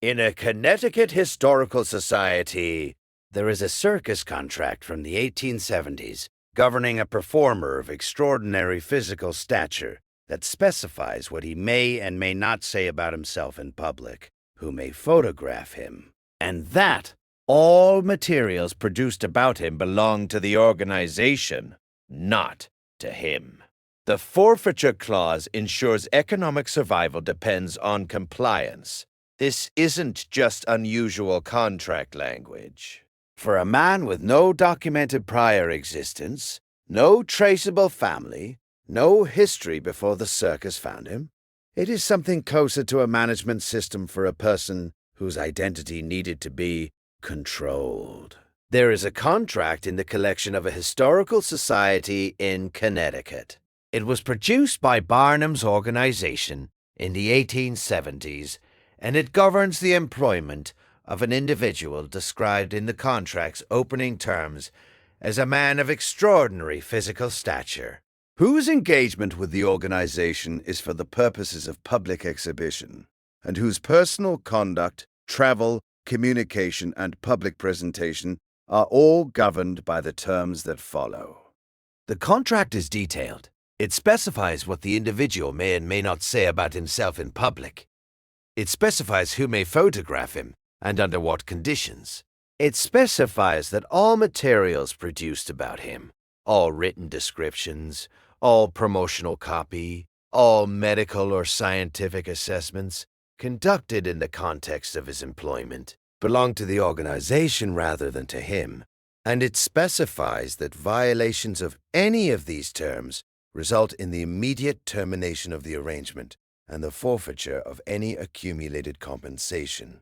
In a Connecticut historical society, there is a circus contract from the 1870s governing a performer of extraordinary physical stature that specifies what he may and may not say about himself in public, who may photograph him, and that all materials produced about him belong to the organization, not to him. The forfeiture clause ensures economic survival depends on compliance. This isn't just unusual contract language. For a man with no documented prior existence, no traceable family, no history before the circus found him, it is something closer to a management system for a person whose identity needed to be controlled. There is a contract in the collection of a historical society in Connecticut. It was produced by Barnum's organization in the 1870s, and it governs the employment of an individual described in the contract's opening terms as a man of extraordinary physical stature, whose engagement with the organization is for the purposes of public exhibition, and whose personal conduct, travel, communication, and public presentation are all governed by the terms that follow. The contract is detailed. It specifies what the individual may and may not say about himself in public. It specifies who may photograph him and under what conditions. It specifies that all materials produced about him, all written descriptions, all promotional copy, all medical or scientific assessments conducted in the context of his employment belong to the organization rather than to him, and it specifies that violations of any of these terms result in the immediate termination of the arrangement and the forfeiture of any accumulated compensation.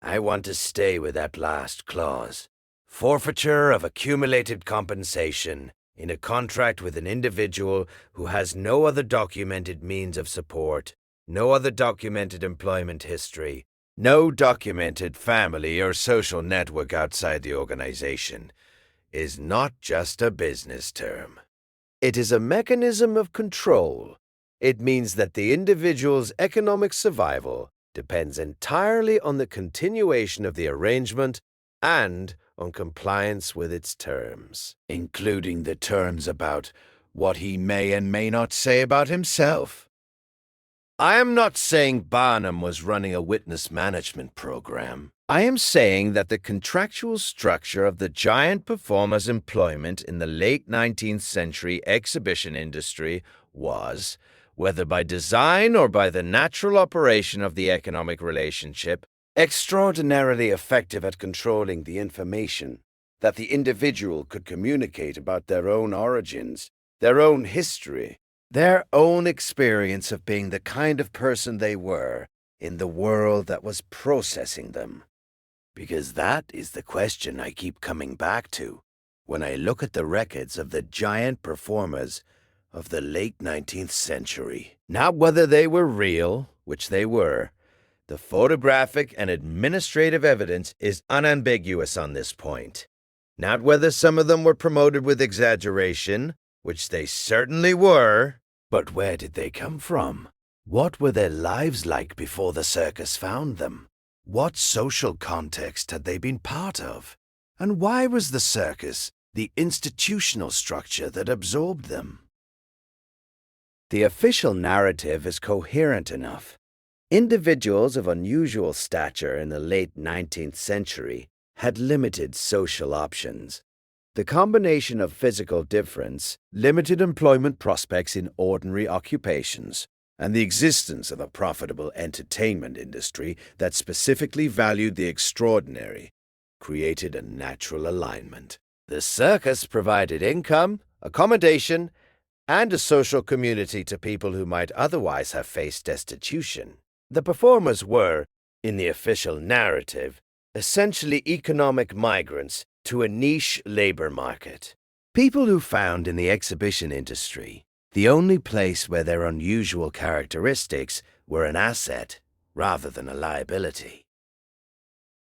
I want to stay with that last clause. Forfeiture of accumulated compensation in a contract with an individual who has no other documented means of support, no other documented employment history, no documented family or social network outside the organization, is not just a business term. It is a mechanism of control. It means that the individual's economic survival depends entirely on the continuation of the arrangement and on compliance with its terms, including the terms about what he may and may not say about himself. I am not saying Barnum was running a witness management program. I am saying that the contractual structure of the giant performer's employment in the late 19th century exhibition industry was, whether by design or by the natural operation of the economic relationship, extraordinarily effective at controlling the information that the individual could communicate about their own origins, their own history, their own experience of being the kind of person they were in the world that was processing them. Because that is the question I keep coming back to when I look at the records of the giant performers of the late 19th century. Not whether they were real, which they were. The photographic and administrative evidence is unambiguous on this point. Not whether some of them were promoted with exaggeration, which they certainly were, but where did they come from? What were their lives like before the circus found them? What social context had they been part of? And why was the circus the institutional structure that absorbed them? The official narrative is coherent enough. Individuals of unusual stature in the late 19th century had limited social options. The combination of physical difference, limited employment prospects in ordinary occupations, and the existence of a profitable entertainment industry that specifically valued the extraordinary created a natural alignment. The circus provided income, accommodation, and a social community to people who might otherwise have faced destitution. The performers were, in the official narrative, essentially economic migrants to a niche labor market. People who found in the exhibition industry the only place where their unusual characteristics were an asset rather than a liability.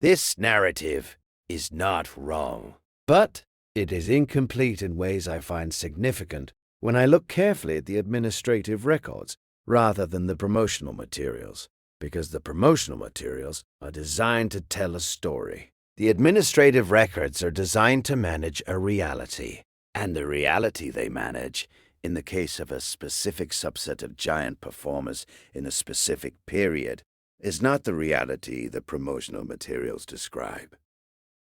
This narrative is not wrong, but it is incomplete in ways I find significant when I look carefully at the administrative records rather than the promotional materials. because the promotional materials are designed to tell a story. The administrative records are designed to manage a reality, and the reality they manage, in the case of a specific subset of giant performers in a specific period, is not the reality the promotional materials describe.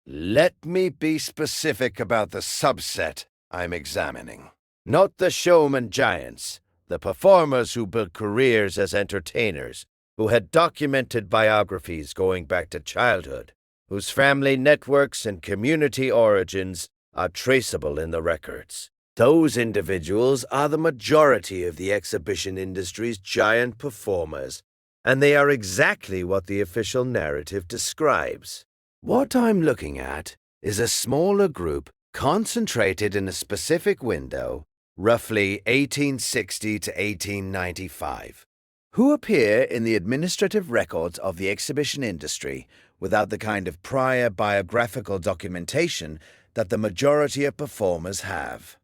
Let me be specific about the subset I'm examining. Not the showman giants, the performers who built careers as entertainers, who had documented biographies going back to childhood, whose family networks and community origins are traceable in the records. Those individuals are the majority of the exhibition industry's giant performers, and they are exactly what the official narrative describes. What I'm looking at is a smaller group concentrated in a specific window, roughly 1860 to 1895, who appear in the administrative records of the exhibition industry without the kind of prior biographical documentation that the majority of performers have.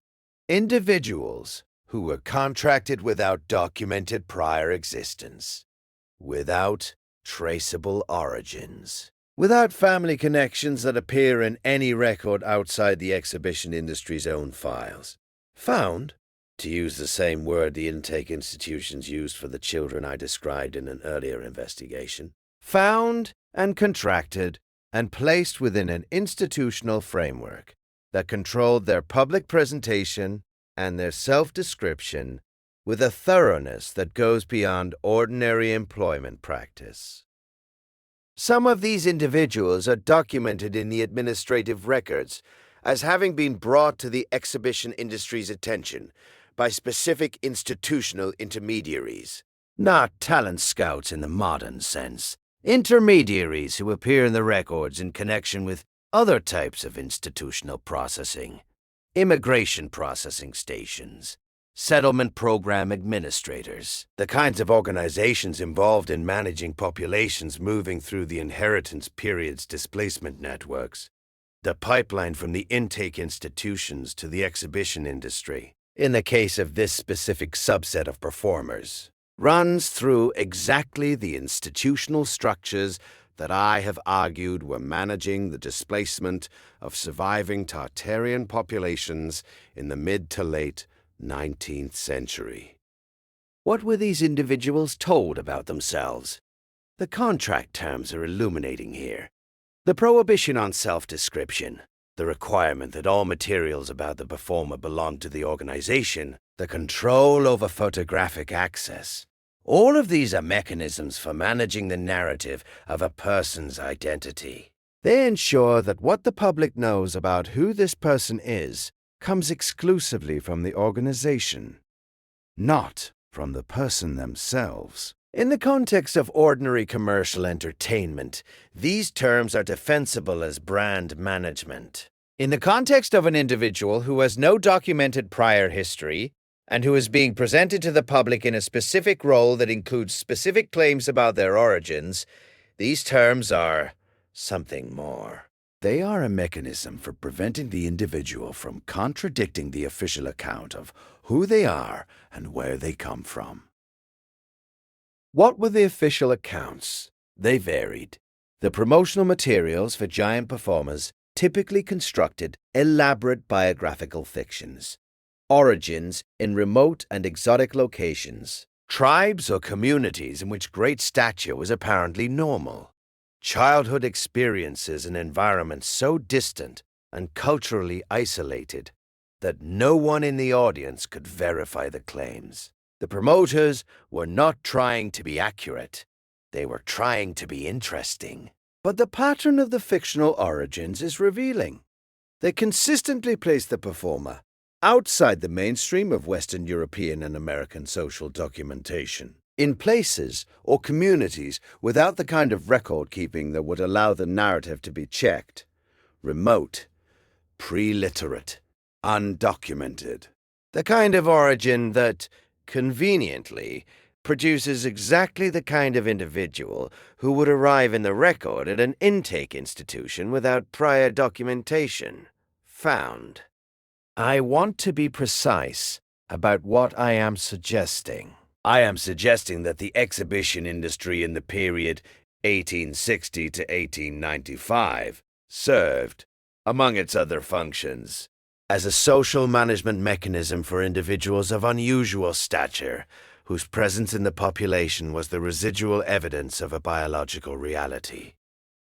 Individuals who were contracted without documented prior existence, without traceable origins, without family connections that appear in any record outside the exhibition industry's own files. Found, to use the same word the intake institutions used for the children I described in an earlier investigation, found and contracted and placed within an institutional framework that controlled their public presentation and their self-description with a thoroughness that goes beyond ordinary employment practice. Some of these individuals are documented in the administrative records as having been brought to the exhibition industry's attention by specific institutional intermediaries, not talent scouts in the modern sense, intermediaries who appear in the records in connection with other types of institutional processing, immigration processing stations, settlement program administrators, the kinds of organizations involved in managing populations moving through the inheritance period's displacement networks, the pipeline from the intake institutions to the exhibition industry, in the case of this specific subset of performers, runs through exactly the institutional structures that I have argued were managing the displacement of surviving Tartarian populations in the mid to late 19th century. What were these individuals told about themselves? The contract terms are illuminating here. The prohibition on self-description, the requirement that all materials about the performer belong to the organization, the control over photographic access. All of these are mechanisms for managing the narrative of a person's identity. They ensure that what the public knows about who this person is comes exclusively from the organization, not from the person themselves. In the context of ordinary commercial entertainment, these terms are defensible as brand management. In the context of an individual who has no documented prior history and who is being presented to the public in a specific role that includes specific claims about their origins, these terms are something more. They are a mechanism for preventing the individual from contradicting the official account of who they are and where they come from. What were the official accounts? They varied. The promotional materials for giant performers typically constructed elaborate biographical fictions, origins in remote and exotic locations, tribes or communities in which great stature was apparently normal, childhood experiences in environments so distant and culturally isolated that no one in the audience could verify the claims. The promoters were not trying to be accurate. They were trying to be interesting. But the pattern of the fictional origins is revealing. They consistently place the performer outside the mainstream of Western European and American social documentation, in places or communities without the kind of record-keeping that would allow the narrative to be checked, remote, pre-literate, undocumented. The kind of origin that, conveniently, produces exactly the kind of individual who would arrive in the record at an intake institution without prior documentation. Found. I want to be precise about what I am suggesting. I am suggesting that the exhibition industry in the period 1860 to 1895 served, among its other functions, as a social management mechanism for individuals of unusual stature, whose presence in the population was the residual evidence of a biological reality,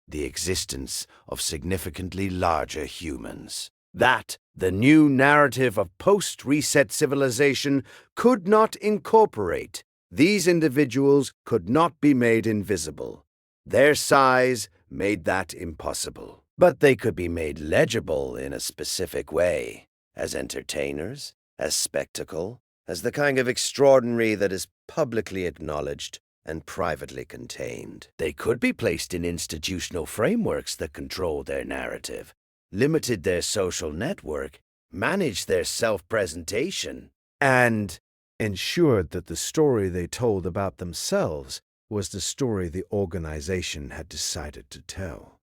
the existence of significantly larger humans. That the new narrative of post-reset civilization could not incorporate. These individuals could not be made invisible. Their size made that impossible. But they could be made legible in a specific way, as entertainers, as spectacle, as the kind of extraordinary that is publicly acknowledged and privately contained. They could be placed in institutional frameworks that controlled their narrative, limited their social network, managed their self-presentation, and ensured that the story they told about themselves was the story the organization had decided to tell.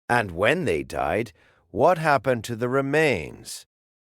And when they died, what happened to the remains?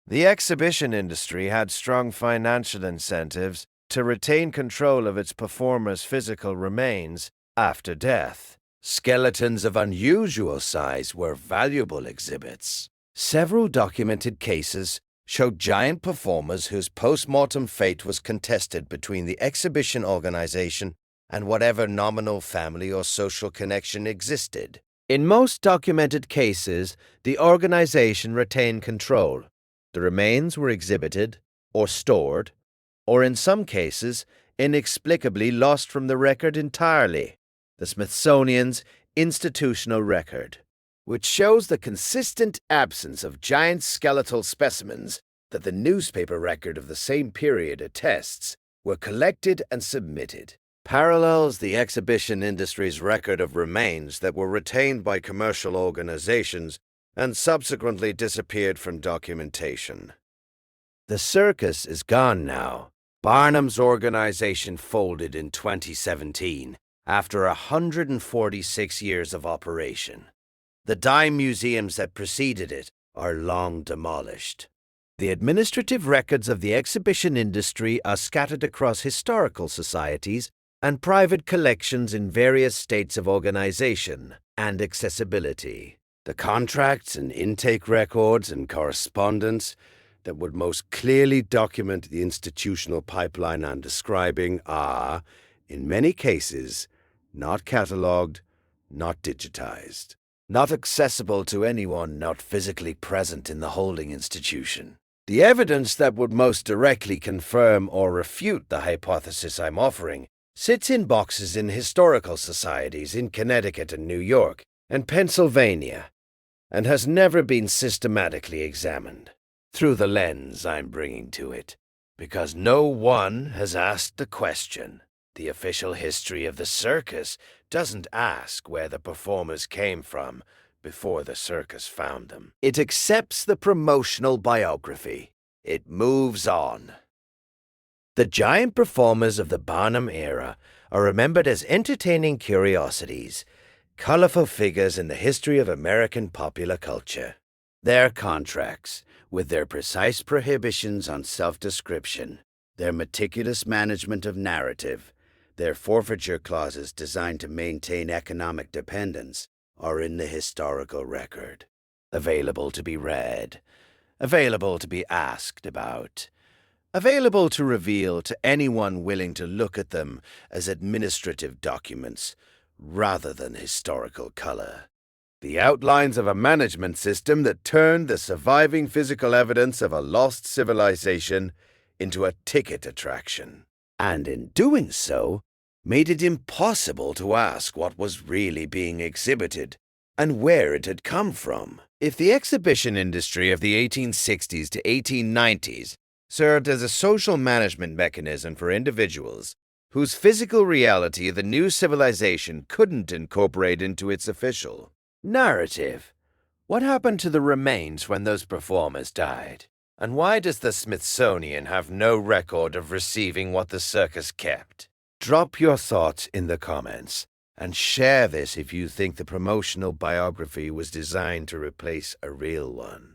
The exhibition industry had strong financial incentives to retain control of its performers' physical remains after death. Skeletons of unusual size were valuable exhibits. Several documented cases showed giant performers whose post-mortem fate was contested between the exhibition organization and whatever nominal family or social connection existed. In most documented cases, the organization retained control. The remains were exhibited or stored, or in some cases, inexplicably lost from the record entirely. The Smithsonian's institutional record, which shows the consistent absence of giant skeletal specimens that the newspaper record of the same period attests, were collected and submitted, parallels the exhibition industry's record of remains that were retained by commercial organizations and subsequently disappeared from documentation. The circus is gone now. Barnum's organization folded in 2017 after 146 years of operation. The dime museums that preceded it are long demolished. The administrative records of the exhibition industry are scattered across historical societies and private collections in various states of organization and accessibility. The contracts and intake records and correspondence that would most clearly document the institutional pipeline I'm describing are, in many cases, not catalogued, not digitized, not accessible to anyone not physically present in the holding institution. The evidence that would most directly confirm or refute the hypothesis I'm offering sits in boxes in historical societies in Connecticut and New York and Pennsylvania, and has never been systematically examined through the lens I'm bringing to it, because no one has asked the question. The official history of the circus doesn't ask where the performers came from before the circus found them. It accepts the promotional biography. It moves on. The giant performers of the Barnum era are remembered as entertaining curiosities, colorful figures in the history of American popular culture. Their contracts, with their precise prohibitions on self-description, their meticulous management of narrative, their forfeiture clauses designed to maintain economic dependence, are in the historical record. Available to be read, available to be asked about, available to reveal to anyone willing to look at them as administrative documents rather than historical color. The outlines of a management system that turned the surviving physical evidence of a lost civilization into a ticket attraction, and in doing so, made it impossible to ask what was really being exhibited and where it had come from. If the exhibition industry of the 1860s to 1890s served as a social management mechanism for individuals whose physical reality the new civilization couldn't incorporate into its official narrative, what happened to the remains when those performers died? And why does the Smithsonian have no record of receiving what the circus kept? Drop your thoughts in the comments, and share this if you think the promotional biography was designed to replace a real one.